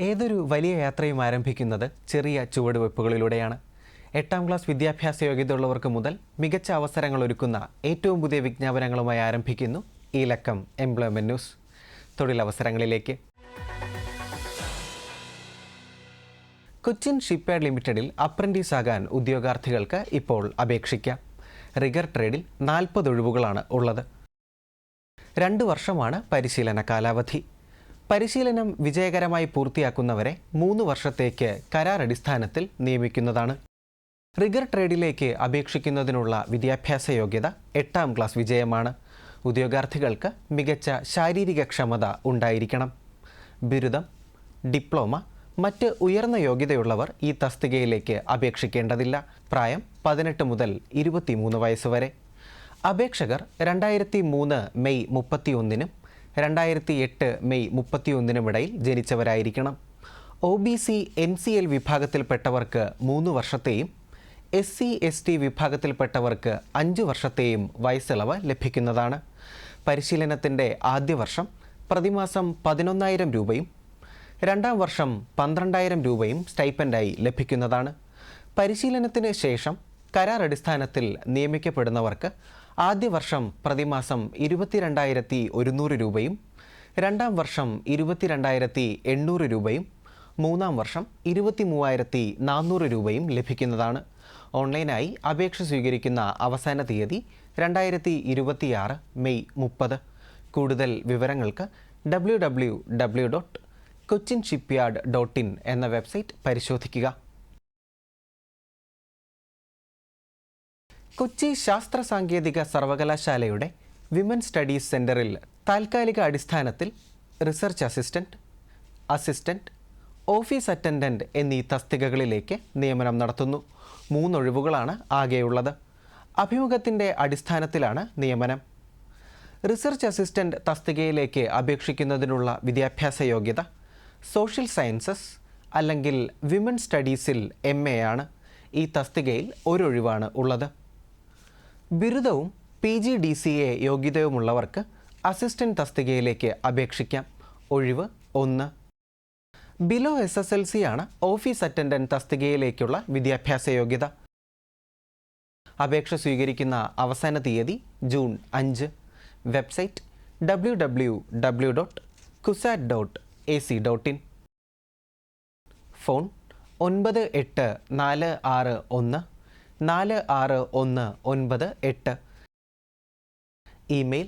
ഏതൊരു വലിയ യാത്രയും ആരംഭിക്കുന്നത് ചെറിയ ചുവടുവെപ്പുകളിലൂടെയാണ്. 8ാം ക്ലാസ് വിദ്യാഭ്യാസ യോഗ്യതയുള്ളവർക്ക് മുതൽ മികച്ച അവസരങ്ങൾ ഒരുക്കുന്ന ഏറ്റവും പുതിയ വിജ്ഞാപനങ്ങളുമായി ആരംഭിക്കുന്നു ഈ ലക്കം എംപ്ലോയ്മെന്റ് ന്യൂസ്. തൊഴിലവസരങ്ങളിലേക്ക്. കൊച്ചിൻ ഷിപ്പ്യാർഡ് ലിമിറ്റഡിൽ അപ്രന്റീസ് ആകാൻ ഉദ്യോഗാർത്ഥികൾക്ക് ഇപ്പോൾ അപേക്ഷിക്കാം. റിഗർ ട്രേഡിൽ 40 ഒഴിവുകളാണ് ഉള്ളത്. 2 വർഷമാണ് പരിശീലന കാലാവധി. പരിശീലനം വിജയകരമായി പൂർത്തിയാക്കുന്നവരെ 3 വർഷത്തേക്ക് കരാർ അടിസ്ഥാനത്തിൽ നിയമിക്കുന്നതാണ്. റിഗർ ട്രേഡിലേക്ക് അപേക്ഷിക്കുന്നതിനുള്ള വിദ്യാഭ്യാസ യോഗ്യത 8ാം ക്ലാസ് വിജയമാണ്. ഉദ്യോഗാർത്ഥികൾക്ക് മികച്ച ശാരീരിക ക്ഷമത ഉണ്ടായിരിക്കണം. ബിരുദം, ഡിപ്ലോമ, മറ്റ് ഉയർന്ന യോഗ്യതയുള്ളവർ ഈ തസ്തികയിലേക്ക് അപേക്ഷിക്കേണ്ടതില്ല. പ്രായം 18 മുതൽ 23 വയസ്സ് വരെ. അപേക്ഷകർ 2003 മെയ് 31-നും 2008 മെയ് 31-നും ഇടയിൽ ജനിച്ചവരായിരിക്കണം. OBC NCL വിഭാഗത്തിൽപ്പെട്ടവർക്ക് 3 വർഷത്തെയും SC ST വിഭാഗത്തിൽപ്പെട്ടവർക്ക് 5 വർഷത്തെയും വയസ്സിളവ് ലഭിക്കുന്നതാണ്. പരിശീലനത്തിൻ്റെ ആദ്യ വർഷം പ്രതിമാസം 11,000 രൂപയും 2ാം വർഷം 12,000 രൂപയും സ്റ്റൈപ്പൻഡായി ലഭിക്കുന്നതാണ്. പരിശീലനത്തിന് ശേഷം കരാർ അടിസ്ഥാനത്തിൽ നിയമിക്കപ്പെടുന്നവർക്ക് ആദ്യ വർഷം പ്രതിമാസം 22,100 രൂപയും 2ാം വർഷം 22,800 രൂപയും 3ാം വർഷം 23,400 രൂപയും ലഭിക്കുന്നതാണ്. ഓൺലൈനായി അപേക്ഷ സ്വീകരിക്കുന്ന അവസാന തീയതി 2026 മെയ് 30. കൂടുതൽ വിവരങ്ങൾക്ക് www.cochinshipyard.in എന്ന വെബ്സൈറ്റ് പരിശോധിക്കുക. കൊച്ചി ശാസ്ത്ര സാങ്കേതിക സർവകലാശാലയുടെ വിമൻ സ്റ്റഡീസ് സെൻ്ററിൽ താൽക്കാലിക അടിസ്ഥാനത്തിൽ റിസർച്ച് അസിസ്റ്റന്റ്, ഓഫീസ് അറ്റൻഡന്റ് എന്നീ തസ്തികകളിലേക്ക് നിയമനം നടത്തുന്നു. 3 ഒഴിവുകളാണ് ആകെയുള്ളത്. അഭിമുഖത്തിൻ്റെ അടിസ്ഥാനത്തിലാണ് നിയമനം. റിസർച്ച് അസിസ്റ്റന്റ് തസ്തികയിലേക്ക് അപേക്ഷിക്കുന്നതിനുള്ള വിദ്യാഭ്യാസ യോഗ്യത സോഷ്യൽ സയൻസസ് അല്ലെങ്കിൽ വിമൻ സ്റ്റഡീസിൽ MA ആണ്. ഈ തസ്തികയിൽ 1 ഒഴിവാണ് ഉള്ളത്. ബിരുദവും PGDCA യോഗ്യതയുമുള്ളവർക്ക് അസിസ്റ്റന്റ് തസ്തികയിലേക്ക് അപേക്ഷിക്കാം. ഒഴിവ് 1. ബിലോ SSLC ആണ് ഓഫീസ് അറ്റൻഡന്റ് തസ്തികയിലേക്കുള്ള വിദ്യാഭ്യാസ യോഗ്യത. അപേക്ഷ സ്വീകരിക്കുന്ന അവസാന തീയതി June 5. Website www.cusat.ac.in. Phone 9846146198. Email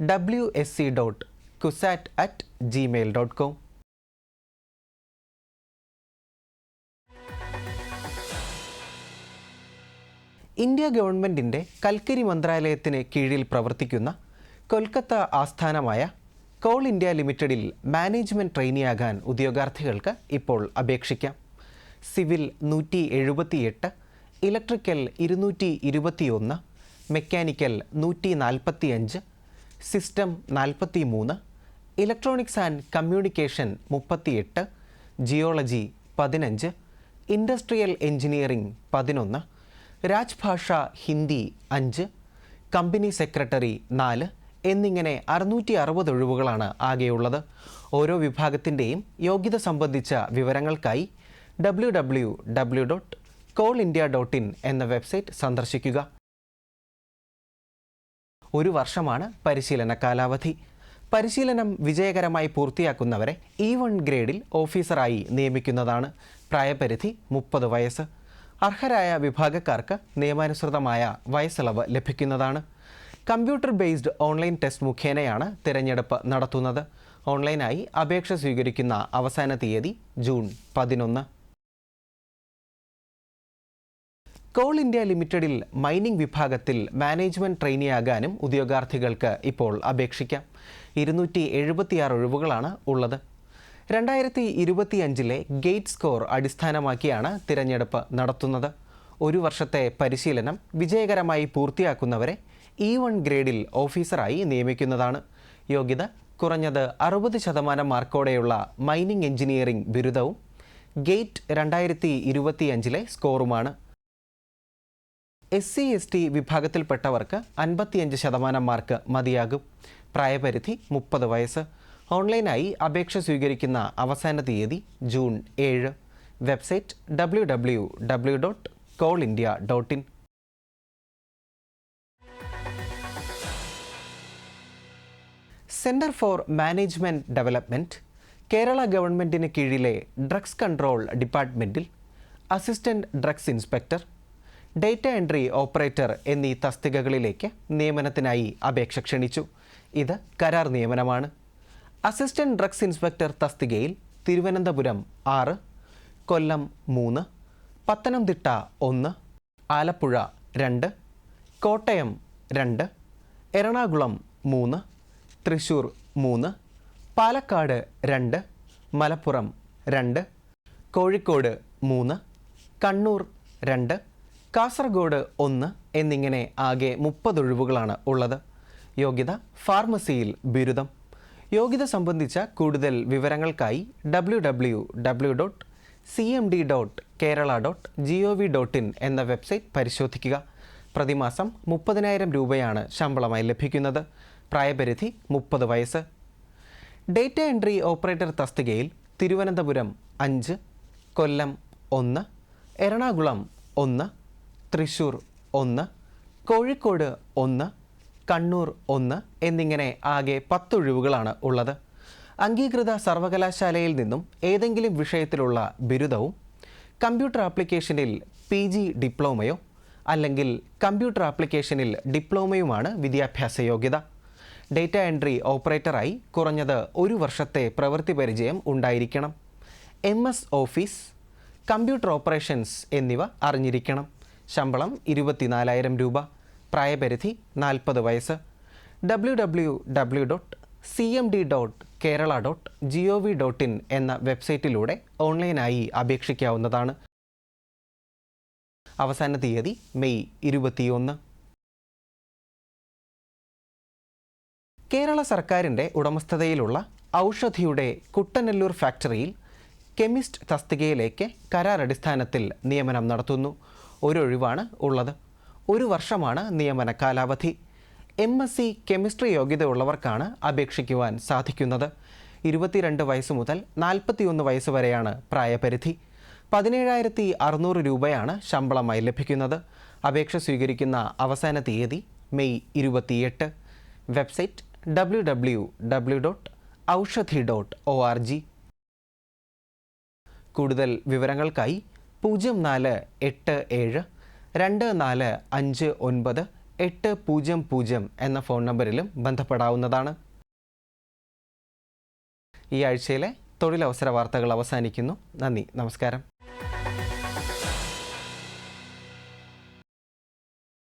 wsc.cusat@gmail.com. India ഗവൺമെൻറ്റിൻ്റെ കൽക്കരി മന്ത്രാലയത്തിന് കീഴിൽ പ്രവർത്തിക്കുന്ന കൊൽക്കത്ത ആസ്ഥാനമായ കോൾ ഇന്ത്യ ലിമിറ്റഡിൽ മാനേജ്മെൻറ്റ് ട്രെയിനിയാകാൻ ഉദ്യോഗാർത്ഥികൾക്ക് ഇപ്പോൾ അപേക്ഷിക്കാം. Civil 178, electrical 221, mechanical 145, system 43, electronics and communication 38, geology 15, industrial engineering 11, Rajbhasha Hindi 5, company secretary 4 എന്നിങ്ങനെ 660 ഒഴിവുകളാണ് ആകെയുള്ളത്. ഓരോ വിഭാഗത്തിൻ്റെയും യോഗ്യത സംബന്ധിച്ച വിവരങ്ങൾക്കായി www.callindia.in എന്ന വെബ്സൈറ്റ് സന്ദർശിക്കുക. 1 വർഷമാണ് പരിശീലന കാലാവധി. പരിശീലനം വിജയകരമായി പൂർത്തിയാക്കുന്നവരെ E1 ഗ്രേഡിൽ ഓഫീസറായി നിയമിക്കുന്നതാണ്. പ്രായപരിധി 30 വയസ്സ്. അർഹരായ വിഭാഗക്കാർക്ക് നിയമാനുസൃതമായ വയസ്സിളവ് ലഭിക്കുന്നതാണ്. കമ്പ്യൂട്ടർ ബേസ്ഡ് ഓൺലൈൻ ടെസ്റ്റ് മുഖേനയാണ് തിരഞ്ഞെടുപ്പ് നടത്തുന്നത്. ഓൺലൈനായി അപേക്ഷ സ്വീകരിക്കുന്ന അവസാന തീയതി ജൂൺ 11. കോൾ ഇന്ത്യ ലിമിറ്റഡിൽ മൈനിംഗ് വിഭാഗത്തിൽ മാനേജ്മെൻറ്റ് ട്രെയിനിയാകാനും ഉദ്യോഗാർത്ഥികൾക്ക് ഇപ്പോൾ അപേക്ഷിക്കാം. 276 ഒഴിവുകളാണ് ഉള്ളത്. 2025 ഗേറ്റ് സ്കോർ അടിസ്ഥാനമാക്കിയാണ് തിരഞ്ഞെടുപ്പ് നടത്തുന്നത്. 1 വർഷത്തെ പരിശീലനം വിജയകരമായി പൂർത്തിയാക്കുന്നവരെ E1 ഗ്രേഡിൽ ഓഫീസറായി നിയമിക്കുന്നതാണ്. യോഗ്യത കുറഞ്ഞത് 60% മാർക്കോടെയുള്ള മൈനിംഗ് എഞ്ചിനീയറിംഗ് ബിരുദവും ഗേറ്റ് 2025 സ്കോറുമാണ്. SC ST വിഭാഗത്തിൽപ്പെട്ടവർക്ക് 55% മാർക്ക് മതിയാകും. പ്രായപരിധി 30 വയസ്സ്. ഓൺലൈനായി അപേക്ഷ സ്വീകരിക്കുന്ന അവസാന തീയതി June 7. Website www.coalindia.in. Centre for management development Kerala ഗവൺമെൻറ്റിന് കീഴിലെ ഡ്രഗ്സ് കൺട്രോൾ ഡിപ്പാർട്ട്മെൻറ്റിൽ assistant drugs inspector, data entry operator എന്നീ തസ്തികകളിലേക്ക് നിയമനത്തിനായി അപേക്ഷ ക്ഷണിച്ചു. ഇത് കരാർ നിയമനമാണ്. അസിസ്റ്റൻറ്റ് ഡ്രഗ്സ് ഇൻസ്പെക്ടർ തസ്തികയിൽ തിരുവനന്തപുരം 6, കൊല്ലം 3, പത്തനംതിട്ട 1, ആലപ്പുഴ 2, കോട്ടയം 2, എറണാകുളം 3, തൃശ്ശൂർ 3, പാലക്കാട് 2, മലപ്പുറം 2, കോഴിക്കോട് 3, കണ്ണൂർ 2, കാസർഗോഡ് 1 എന്നിങ്ങനെ ആകെ 30 ഒഴിവുകളാണ് ഉള്ളത്. യോഗ്യത ഫാർമസിയിൽ ബിരുദം. യോഗ്യത സംബന്ധിച്ച കൂടുതൽ വിവരങ്ങൾക്കായി www.cmd.kerala.gov.in എന്ന വെബ്സൈറ്റ് പരിശോധിക്കുക. പ്രതിമാസം 30,000 രൂപയാണ് ശമ്പളമായി ലഭിക്കുന്നത്. പ്രായപരിധി 30 വയസ്സ്. ഡേറ്റ എൻട്രി ഓപ്പറേറ്റർ തസ്തികയിൽ തിരുവനന്തപുരം 5, കൊല്ലം 1, എറണാകുളം 1, തൃശ്ശൂർ 1, കോഴിക്കോട് 1, കണ്ണൂർ 1 എന്നിങ്ങനെ ആകെ 10 ഒഴിവുകളാണ് ഉള്ളത്. അംഗീകൃത സർവകലാശാലയിൽ നിന്നും ഏതെങ്കിലും വിഷയത്തിലുള്ള ബിരുദവും കമ്പ്യൂട്ടർ ആപ്ലിക്കേഷനിൽ PG ഡിപ്ലോമയോ അല്ലെങ്കിൽ കമ്പ്യൂട്ടർ ആപ്ലിക്കേഷനിൽ ഡിപ്ലോമയുമാണ് വിദ്യാഭ്യാസ യോഗ്യത. ഡേറ്റ എൻട്രി ഓപ്പറേറ്ററായി കുറഞ്ഞത് 1 വർഷത്തെ പ്രവൃത്തി പരിചയം ഉണ്ടായിരിക്കണം. MS ഓഫീസ്, കമ്പ്യൂട്ടർ ഓപ്പറേഷൻസ് എന്നിവ അറിഞ്ഞിരിക്കണം. ശമ്പളം 24,000 രൂപ. പ്രായപരിധി 40 വയസ്സ്. www.cmd.kerala.gov.in എന്ന വെബ്സൈറ്റിലൂടെ ഓൺലൈനായി അപേക്ഷിക്കാവുന്നതാണ്. അവസാന തീയതി മെയ് 21. കേരള സർക്കാരിൻ്റെ ഉടമസ്ഥതയിലുള്ള ഔഷധിയുടെ കുട്ടനെല്ലൂർ ഫാക്ടറിയിൽ കെമിസ്റ്റ് തസ്തികയിലേക്ക് കരാർ അടിസ്ഥാനത്തിൽ നിയമനം നടത്തുന്നു. ഒരു ഒഴിവാണ് ഉള്ളത്. 1 വർഷമാണ് നിയമന കാലാവധി. MSc കെമിസ്ട്രി യോഗ്യതയുള്ളവർക്കാണ് അപേക്ഷിക്കുവാൻ സാധിക്കുന്നത്. 22 വയസ്സ് മുതൽ 41 വയസ്സ് വരെയാണ് പ്രായപരിധി. 17,600 രൂപയാണ് ശമ്പളമായി ലഭിക്കുന്നത്. അപേക്ഷ സ്വീകരിക്കുന്ന അവസാന തീയതി മെയ് 28. Website www.aushadhi.org. കൂടുതൽ വിവരങ്ങൾക്കായി 0487 2459 800 എന്ന ഫോൺ നമ്പറിലും ബന്ധപ്പെടാവുന്നതാണ്. ഈ ആഴ്ചയിലെ തൊഴിലവസര വാർത്തകൾ അവസാനിക്കുന്നു. നന്ദി, നമസ്കാരം.